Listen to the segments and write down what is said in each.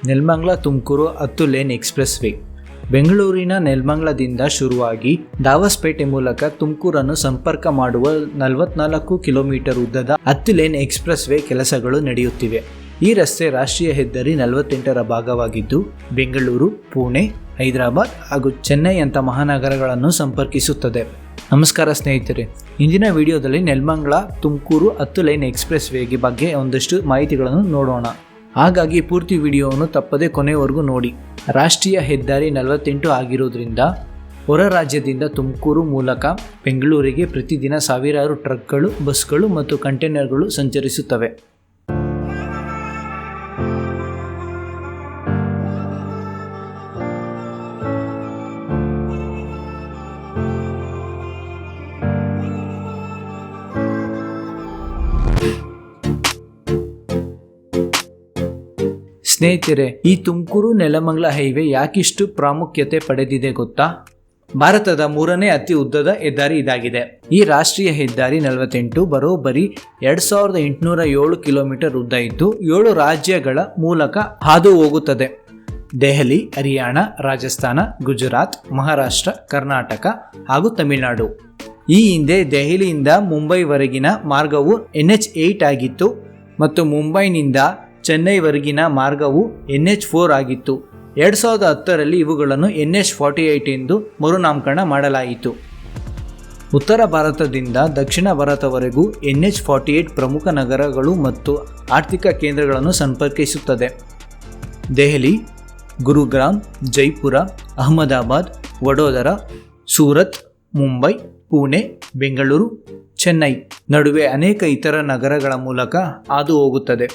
Nelamangala Tumakuru 10 lane express way. ಬೆಂಗಳೂರಿನ ನೆಲಮಂಗಲದಿಂದ ಶುರುವಾಗಿ ದಾವಸ್ಪೇಟೆ ಮೂಲಕ ತುಮಕೂರನ್ನು ಸಂಪರ್ಕ ಮಾಡುವ 44 ಕಿಲೋಮೀಟರ್ ಉದ್ದದ 10 ಲೇನ್ ಎಕ್ಸ್ಪ್ರೆಸ್ ವೇ ಕೆಲಸಗಳು ನಡೆಯುತ್ತಿವೆ. ಈ ರಸ್ತೆ ರಾಷ್ಟ್ರೀಯ ಹೆದ್ದಾರಿ 48ರ ಭಾಗವಾಗಿದ್ದು ಬೆಂಗಳೂರು, ಪುಣೆ, ಹೈದರಾಬಾದ್ ಹಾಗೂ ಚೆನ್ನೈ ಅಂತ ಮಹಾನಗರಗಳನ್ನು ಸಂಪರ್ಕಿಸುತ್ತದೆ. ನಮಸ್ಕಾರ ಸ್ನೇಹಿತರೆ, ಇಂದಿನ ವಿಡಿಯೋದಲ್ಲಿ ನೆಲಮಂಗಲ ತುಮಕೂರು 10 ಲೈನ್ ಎಕ್ಸ್ಪ್ರೆಸ್ ವೇಗೆ ಬಗ್ಗೆ ಒಂದಷ್ಟು ಮಾಹಿತಿಗಳನ್ನು ನೋಡೋಣ. ಹಾಗಾಗಿ ಪೂರ್ತಿ ವಿಡಿಯೋವನ್ನು ತಪ್ಪದೆ ಕೊನೆವರೆಗೂ ನೋಡಿ. ರಾಷ್ಟ್ರೀಯ ಹೆದ್ದಾರಿ 48 ಆಗಿರೋದ್ರಿಂದ ಹೊರ ರಾಜ್ಯದಿಂದ ತುಮಕೂರು ಮೂಲಕ ಬೆಂಗಳೂರಿಗೆ ಪ್ರತಿದಿನ ಸಾವಿರಾರು ಟ್ರಕ್ಗಳು, ಬಸ್ಗಳು ಮತ್ತು ಕಂಟೈನರ್ಗಳು ಸಂಚರಿಸುತ್ತವೆ. ಸ್ನೇಹಿತರೆ, ಈ ತುಮಕೂರು ನೆಲಮಂಗಲ ಹೈವೇ ಯಾಕಿಷ್ಟು ಪ್ರಾಮುಖ್ಯತೆ ಪಡೆದಿದೆ ಗೊತ್ತಾ? ಭಾರತದ 3ನೇ ಅತಿ ಉದ್ದದ ಹೆದ್ದಾರಿ ಇದಾಗಿದೆ. ಈ ರಾಷ್ಟ್ರೀಯ ಹೆದ್ದಾರಿ 48 ಬರೋಬ್ಬರಿ 2807 ಕಿಲೋಮೀಟರ್ ಉದ್ದ ಇದ್ದು 7 ರಾಜ್ಯಗಳ ಮೂಲಕ ಹಾದು ಹೋಗುತ್ತದೆ. ದೆಹಲಿ, ಹರಿಯಾಣ, ರಾಜಸ್ಥಾನ, ಗುಜರಾತ್, ಮಹಾರಾಷ್ಟ್ರ, ಕರ್ನಾಟಕ ಹಾಗೂ ತಮಿಳುನಾಡು. ಈ ಹಿಂದೆ ದೆಹಲಿಯಿಂದ ಮುಂಬೈವರೆಗಿನ ಮಾರ್ಗವು NH8 ಆಗಿತ್ತು ಮತ್ತು ಮುಂಬೈನಿಂದ ಚೆನ್ನೈವರೆಗಿನ ಮಾರ್ಗವು NH4 ಆಗಿತ್ತು. 2010ರಲ್ಲಿ ಇವುಗಳನ್ನು NH48 ಎಂದು ಮರುನಾಮಕರಣ ಮಾಡಲಾಯಿತು. ಉತ್ತರ ಭಾರತದಿಂದ ದಕ್ಷಿಣ ಭಾರತವರೆಗೂ NH48 ಪ್ರಮುಖ ನಗರಗಳು ಮತ್ತು ಆರ್ಥಿಕ ಕೇಂದ್ರಗಳನ್ನು ಸಂಪರ್ಕಿಸುತ್ತದೆ. ದೆಹಲಿ, ಗುರುಗ್ರಾಮ್, ಜೈಪುರ, ಅಹಮದಾಬಾದ್, ವಡೋದರ, ಸೂರತ್, ಮುಂಬೈ, ಪುಣೆ, ಬೆಂಗಳೂರು, ಚೆನ್ನೈ ನಡುವೆ ಅನೇಕ ಇತರ ನಗರಗಳ ಮೂಲಕ ಹಾದು ಹೋಗುತ್ತದೆ.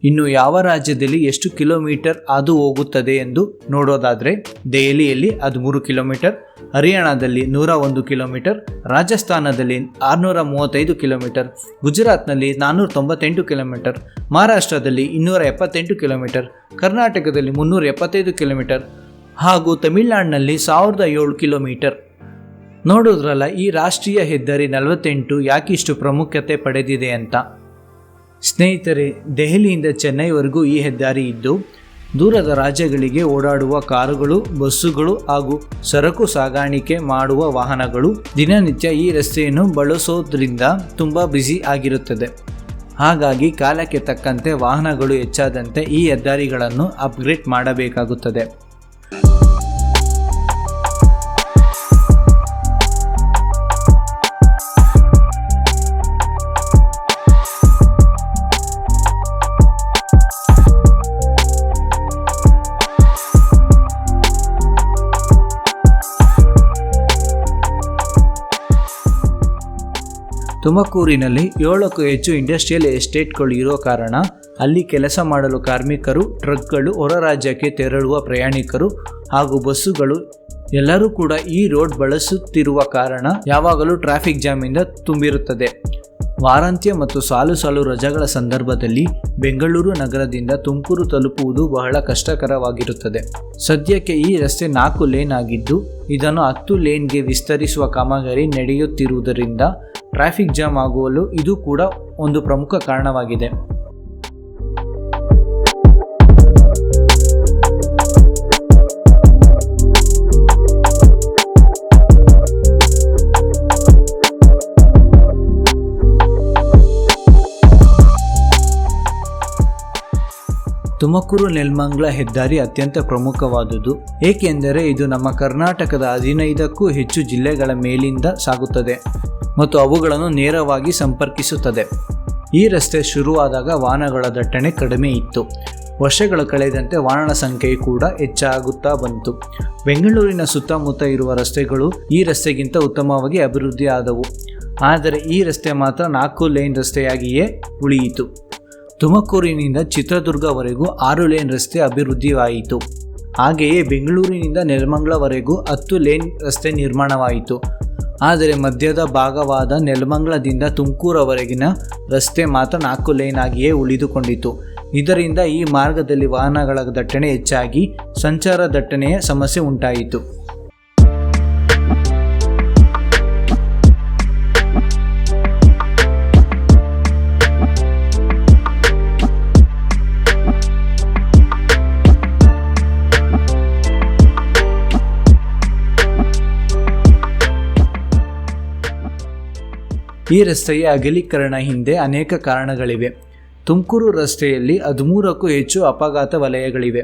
ಇನ್ನು ಯಾವ ರಾಜ್ಯದಲ್ಲಿ ಎಷ್ಟು ಕಿಲೋಮೀಟರ್ ಹಾದು ಹೋಗುತ್ತದೆ ಎಂದು ನೋಡೋದಾದರೆ ದೆಹಲಿಯಲ್ಲಿ 13 ಕಿಲೋಮೀಟರ್, ಹರಿಯಾಣದಲ್ಲಿ 101 ಕಿಲೋಮೀಟರ್, ರಾಜಸ್ಥಾನದಲ್ಲಿ 635 ಕಿಲೋಮೀಟರ್, ಗುಜರಾತ್ನಲ್ಲಿ 498 ಕಿಲೋಮೀಟರ್, ಮಹಾರಾಷ್ಟ್ರದಲ್ಲಿ 278 ಕಿಲೋಮೀಟರ್, ಕರ್ನಾಟಕದಲ್ಲಿ 375 ಕಿಲೋಮೀಟರ್ ಹಾಗೂ ತಮಿಳುನಾಡಿನಲ್ಲಿ 1007 ಕಿಲೋಮೀಟರ್. ನೋಡೋದ್ರಲ್ಲ, ಈ ರಾಷ್ಟ್ರೀಯ ಹೆದ್ದಾರಿ 48 ಯಾಕಿಷ್ಟು ಪ್ರಾಮುಖ್ಯತೆ ಪಡೆದಿದೆ ಅಂತ. ಸ್ನೇಹಿತರೆ, ದೆಹಲಿಯಿಂದ ಚೆನ್ನೈವರೆಗೂ ಈ ಹೆದ್ದಾರಿ ಇದ್ದು ದೂರದ ರಾಜ್ಯಗಳಿಗೆ ಓಡಾಡುವ ಕಾರುಗಳು, ಬಸ್ಸುಗಳು ಹಾಗೂ ಸರಕು ಸಾಗಾಣಿಕೆ ಮಾಡುವ ವಾಹನಗಳು ದಿನನಿತ್ಯ ಈ ರಸ್ತೆಯನ್ನು ಬಳಸೋದ್ರಿಂದ ತುಂಬ ಬ್ಯುಸಿ ಆಗಿರುತ್ತದೆ. ಹಾಗಾಗಿ ಕಾಲಕ್ಕೆ ತಕ್ಕಂತೆ ವಾಹನಗಳು ಹೆಚ್ಚಾದಂತೆ ಈ ಹೆದ್ದಾರಿಗಳನ್ನು ಅಪ್ಗ್ರೇಡ್ ಮಾಡಬೇಕಾಗುತ್ತದೆ. ತುಮಕೂರಿನಲ್ಲಿ 7ಕ್ಕೂ ಹೆಚ್ಚು ಇಂಡಸ್ಟ್ರಿಯಲ್ ಎಸ್ಟೇಟ್ಗಳು ಇರೋ ಕಾರಣ ಅಲ್ಲಿ ಕೆಲಸ ಮಾಡಲು ಕಾರ್ಮಿಕರು, ಟ್ರಕ್ಗಳು, ಹೊರ ರಾಜ್ಯಕ್ಕೆ ತೆರಳುವ ಪ್ರಯಾಣಿಕರು ಹಾಗೂ ಬಸ್ಸುಗಳು ಎಲ್ಲರೂ ಕೂಡ ಈ ರೋಡ್ ಬಳಸುತ್ತಿರುವ ಕಾರಣ ಯಾವಾಗಲೂ ಟ್ರಾಫಿಕ್ ಜಾಮಿಂದ ತುಂಬಿರುತ್ತದೆ. ವಾರಾಂತ್ಯ ಮತ್ತು ಸಾಲು ರಜೆಗಳ ಸಂದರ್ಭದಲ್ಲಿ ಬೆಂಗಳೂರು ನಗರದಿಂದ ತುಮಕೂರು ತಲುಪುವುದು ಬಹಳ ಕಷ್ಟಕರವಾಗಿರುತ್ತದೆ. ಸದ್ಯಕ್ಕೆ ಈ ರಸ್ತೆ 4 ಲೇನ್ ಆಗಿದ್ದು ಇದನ್ನು 10 ಲೇನ್ಗೆ ವಿಸ್ತರಿಸುವ ಕಾಮಗಾರಿ ನಡೆಯುತ್ತಿರುವುದರಿಂದ ಟ್ರಾಫಿಕ್ ಜಾಮ್ ಆಗುವಲು ಇದು ಕೂಡ ಒಂದು ಪ್ರಮುಖ ಕಾರಣವಾಗಿದೆ. ತುಮಕೂರು ನೆಲಮಂಗಲ ಹೆದ್ದಾರಿ ಅತ್ಯಂತ ಪ್ರಮುಖವಾದುದು, ಏಕೆಂದರೆ ಇದು ನಮ್ಮ ಕರ್ನಾಟಕದ 15ಕ್ಕೂ ಹೆಚ್ಚು ಜಿಲ್ಲೆಗಳ ಮೇಲಿಂದ ಸಾಗುತ್ತದೆ ಮತ್ತು ಅವುಗಳನ್ನು ನೇರವಾಗಿ ಸಂಪರ್ಕಿಸುತ್ತದೆ. ಈ ರಸ್ತೆ ಶುರುವಾದಾಗ ವಾಹನಗಳ ದಟ್ಟಣೆ ಕಡಿಮೆ ಇತ್ತು. ವರ್ಷಗಳು ಕಳೆದಂತೆ ವಾಹನ ಸಂಖ್ಯೆ ಕೂಡ ಹೆಚ್ಚಾಗುತ್ತಾ ಬಂತು. ಬೆಂಗಳೂರಿನ ಸುತ್ತಮುತ್ತ ಇರುವ ರಸ್ತೆಗಳು ಈ ರಸ್ತೆಗಿಂತ ಉತ್ತಮವಾಗಿ ಅಭಿವೃದ್ಧಿ ಆದವು. ಆದರೆ ಈ ರಸ್ತೆ ಮಾತ್ರ 4 ಲೇನ್ ರಸ್ತೆಯಾಗಿಯೇ ಉಳಿಯಿತು. ತುಮಕೂರಿನಿಂದ ಚಿತ್ರದುರ್ಗವರೆಗೂ 6 ಲೇನ್ ರಸ್ತೆ ಅಭಿವೃದ್ಧಿಯಾಯಿತು. ಹಾಗೆಯೇ ಬೆಂಗಳೂರಿನಿಂದ ನೆಲಮಂಗಲವರೆಗೂ 10 ಲೇನ್ ರಸ್ತೆ ನಿರ್ಮಾಣವಾಯಿತು. ಆದರೆ ಮಧ್ಯದ ಭಾಗವಾದ ನೆಲಮಂಗಲದಿಂದ ತುಮಕೂರವರೆಗಿನ ರಸ್ತೆ ಮಾತ್ರ 4 ಲೇನ್ ಆಗಿಯೇ ಉಳಿದುಕೊಂಡಿತು. ಇದರಿಂದ ಈ ಮಾರ್ಗದಲ್ಲಿ ವಾಹನಗಳ ದಟ್ಟಣೆ ಹೆಚ್ಚಾಗಿ ಸಂಚಾರ ದಟ್ಟಣೆಯ ಸಮಸ್ಯೆ ಉಂಟಾಯಿತು. ಈ ರಸ್ತೆಯ ಅಗಲೀಕರಣ ಹಿಂದೆ ಅನೇಕ ಕಾರಣಗಳಿವೆ. ತುಮಕೂರು ರಸ್ತೆಯಲ್ಲಿ 13ಕ್ಕೂ ಹೆಚ್ಚು ಅಪಘಾತ ವಲಯಗಳಿವೆ.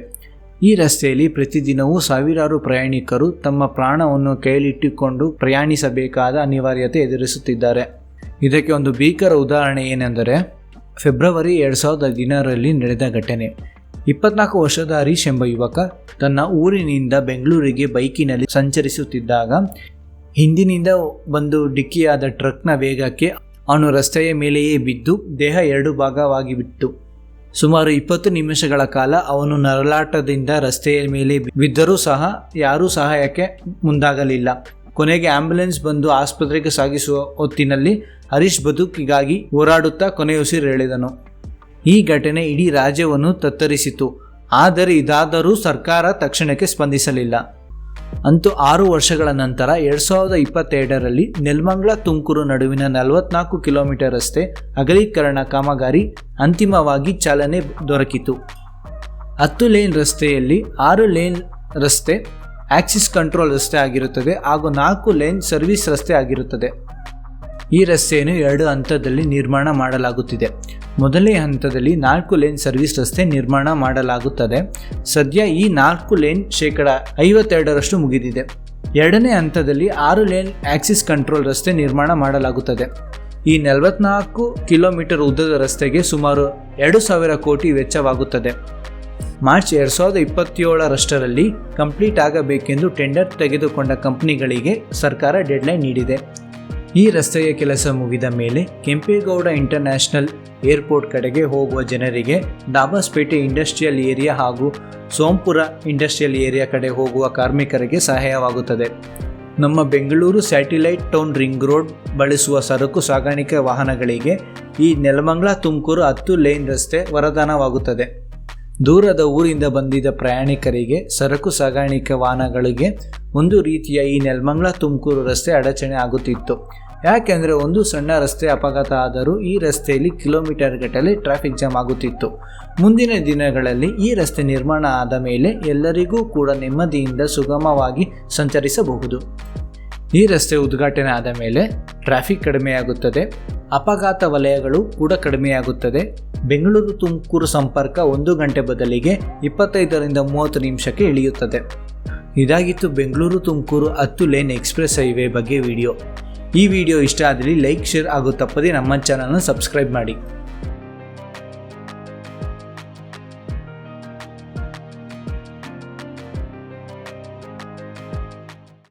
ಈ ರಸ್ತೆಯಲ್ಲಿ ಪ್ರತಿದಿನವೂ ಸಾವಿರಾರು ಪ್ರಯಾಣಿಕರು ತಮ್ಮ ಪ್ರಾಣವನ್ನು ಕೈಲಿಟ್ಟುಕೊಂಡು ಪ್ರಯಾಣಿಸಬೇಕಾದ ಅನಿವಾರ್ಯತೆ ಎದುರಿಸುತ್ತಿದ್ದಾರೆ. ಇದಕ್ಕೆ ಒಂದು ಭೀಕರ ಉದಾಹರಣೆ ಏನೆಂದರೆ ಫೆಬ್ರವರಿ 2010ರಲ್ಲಿ ನಡೆದ ಘಟನೆ. 24 ವರ್ಷದ ಹರೀಶ್ ಎಂಬ ಯುವಕ ತನ್ನ ಊರಿನಿಂದ ಬೆಂಗಳೂರಿಗೆ ಬೈಕಿನಲ್ಲಿ ಸಂಚರಿಸುತ್ತಿದ್ದಾಗ ಹಿಂದಿನಿಂದ ಒಂದು ಡಿಕ್ಕಿಯಾದ ಟ್ರಕ್ನ ವೇಗಕ್ಕೆ ಅವನು ರಸ್ತೆಯ ಮೇಲೆಯೇ ಬಿದ್ದು ದೇಹ 2 ಭಾಗವಾಗಿ ಬಿಟ್ಟು ಸುಮಾರು 20 ನಿಮಿಷಗಳ ಕಾಲ ಅವನು ನರಳಾಟದಿಂದ ರಸ್ತೆಯ ಮೇಲೆ ಬಿದ್ದರೂ ಸಹ ಯಾರೂ ಸಹಾಯಕ್ಕೆ ಮುಂದಾಗಲಿಲ್ಲ. ಕೊನೆಗೆ ಆಂಬ್ಯುಲೆನ್ಸ್ ಬಂದು ಆಸ್ಪತ್ರೆಗೆ ಸಾಗಿಸುವ ಹೊತ್ತಿನಲ್ಲಿ ಹರೀಶ್ ಬದುಕಿಗಾಗಿ ಹೋರಾಡುತ್ತಾ ಕೊನೆಯುಸಿರೆಳೆದನು. ಈ ಘಟನೆ ಇಡೀ ರಾಜ್ಯವನ್ನು ತತ್ತರಿಸಿತು. ಆದರೆ ಇದಾದರೂ ಸರ್ಕಾರ ತಕ್ಷಣಕ್ಕೆ ಸ್ಪಂದಿಸಲಿಲ್ಲ. ಅಂತೂ 6 ವರ್ಷಗಳ ನಂತರ 2022ರಲ್ಲಿ ನೆಲಮಂಗಲ ತುಮಕೂರು ನಡುವಿನ 44 ಕಿಲೋಮೀಟರ್ ರಸ್ತೆ ಅಗಲೀಕರಣ ಕಾಮಗಾರಿ ಅಂತಿಮವಾಗಿ ಚಾಲನೆ ದೊರಕಿತು. 10 ಲೇನ್ ರಸ್ತೆಯಲ್ಲಿ 6 ಲೇನ್ ರಸ್ತೆ ಆಕ್ಸಿಸ್ ಕಂಟ್ರೋಲ್ ರಸ್ತೆ ಆಗಿರುತ್ತದೆ ಹಾಗೂ 4 ಲೇನ್ ಸರ್ವಿಸ್ ರಸ್ತೆ ಆಗಿರುತ್ತದೆ. ಈ ರಸ್ತೆಯನ್ನು 2 ಹಂತದಲ್ಲಿ ನಿರ್ಮಾಣ ಮಾಡಲಾಗುತ್ತಿದೆ. ಮೊದಲನೇ ಹಂತದಲ್ಲಿ 4 ಲೇನ್ ಸರ್ವಿಸ್ ರಸ್ತೆ ನಿರ್ಮಾಣ ಮಾಡಲಾಗುತ್ತದೆ. ಸದ್ಯ ಈ 4 ಲೇನ್ 52% ಮುಗಿದಿದೆ. ಎರಡನೇ ಹಂತದಲ್ಲಿ 6 ಲೇನ್ ಆಕ್ಸಿಸ್ ಕಂಟ್ರೋಲ್ ರಸ್ತೆ ನಿರ್ಮಾಣ ಮಾಡಲಾಗುತ್ತದೆ. ಈ 44 ಕಿಲೋಮೀಟರ್ ಉದ್ದದ ರಸ್ತೆಗೆ ಸುಮಾರು 2,000 ಕೋಟಿ ವೆಚ್ಚವಾಗುತ್ತದೆ. ಮಾರ್ಚ್ 2027ರಲ್ಲಿ ಕಂಪ್ಲೀಟ್ ಆಗಬೇಕೆಂದು ಟೆಂಡರ್ ತೆಗೆದುಕೊಂಡ ಕಂಪನಿಗಳಿಗೆ ಸರ್ಕಾರ ಡೆಡ್ಲೈನ್ ನೀಡಿದೆ. ಈ ರಸ್ತೆಯ ಕೆಲಸ ಮುಗಿದ ಮೇಲೆ ಕೆಂಪೇಗೌಡ ಇಂಟರ್ನ್ಯಾಷನಲ್ ಏರ್ಪೋರ್ಟ್ ಕಡೆಗೆ ಹೋಗುವ ಜನರಿಗೆ ಡಾಬಾಸ್ಪೇಟೆ ಇಂಡಸ್ಟ್ರಿಯಲ್ ಏರಿಯಾ ಹಾಗೂ ಸೋಂಪುರ ಇಂಡಸ್ಟ್ರಿಯಲ್ ಏರಿಯಾ ಕಡೆ ಹೋಗುವ ಕಾರ್ಮಿಕರಿಗೆ ಸಹಾಯವಾಗುತ್ತದೆ. ನಮ್ಮ Bengaluru satellite town ring road ಬಳಸುವ ಸರಕು ಸಾಗಾಣಿಕೆ ವಾಹನಗಳಿಗೆ ಈ ನೆಲಮಂಗಲ ತುಮಕೂರು 10 ಲೇನ್ ರಸ್ತೆ ವರದಾನವಾಗುತ್ತದೆ. ದೂರದ ಊರಿಂದ ಬಂದಿದ್ದ ಪ್ರಯಾಣಿಕರಿಗೆ ಸರಕು ಸಾಗಾಣಿಕೆ ವಾಹನಗಳಿಗೆ ಒಂದು ರೀತಿಯ ಈ ನೆಲಮಂಗಲ ತುಮಕೂರು ರಸ್ತೆ ಅಡಚಣೆ ಆಗುತ್ತಿತ್ತು. ಯಾಕೆಂದರೆ ಒಂದು ಸಣ್ಣ ರಸ್ತೆ ಅಪಘಾತ ಆದರೂ ಈ ರಸ್ತೆಯಲ್ಲಿ ಕಿಲೋಮೀಟರ್ ಗಟ್ಟಲೆ ಟ್ರಾಫಿಕ್ ಜಾಮ್ ಆಗುತ್ತಿತ್ತು. ಮುಂದಿನ ದಿನಗಳಲ್ಲಿ ಈ ರಸ್ತೆ ನಿರ್ಮಾಣ ಆದ ಮೇಲೆ ಎಲ್ಲರಿಗೂ ಕೂಡ ನೆಮ್ಮದಿಯಿಂದ ಸುಗಮವಾಗಿ ಸಂಚರಿಸಬಹುದು. ಈ ರಸ್ತೆ ಉದ್ಘಾಟನೆ ಆದ ಮೇಲೆ ಟ್ರಾಫಿಕ್ ಕಡಿಮೆಯಾಗುತ್ತದೆ, ಅಪಘಾತ ವಲಯಗಳು ಕೂಡ ಕಡಿಮೆಯಾಗುತ್ತದೆ. ಬೆಂಗಳೂರು ತುಮಕೂರು ಸಂಪರ್ಕ 1 ಗಂಟೆ ಬದಲಿಗೆ 25ರಿಂದ 30 ನಿಮಿಷಕ್ಕೆ ಇಳಿಯುತ್ತದೆ. ಇದಾಗಿತ್ತು Bengaluru Tumakuru 10 lane express highway ಬಗ್ಗೆ ವಿಡಿಯೋ. ಈ ವಿಡಿಯೋ ಇಷ್ಟ ಆದಲ್ಲಿ ಲೈಕ್, ಶೇರ್ ಹಾಗೂ ತಪ್ಪದೇ ನಮ್ಮ ಚಾನಲ್ನ ಸಬ್ಸ್ಕ್ರೈಬ್ ಮಾಡಿ.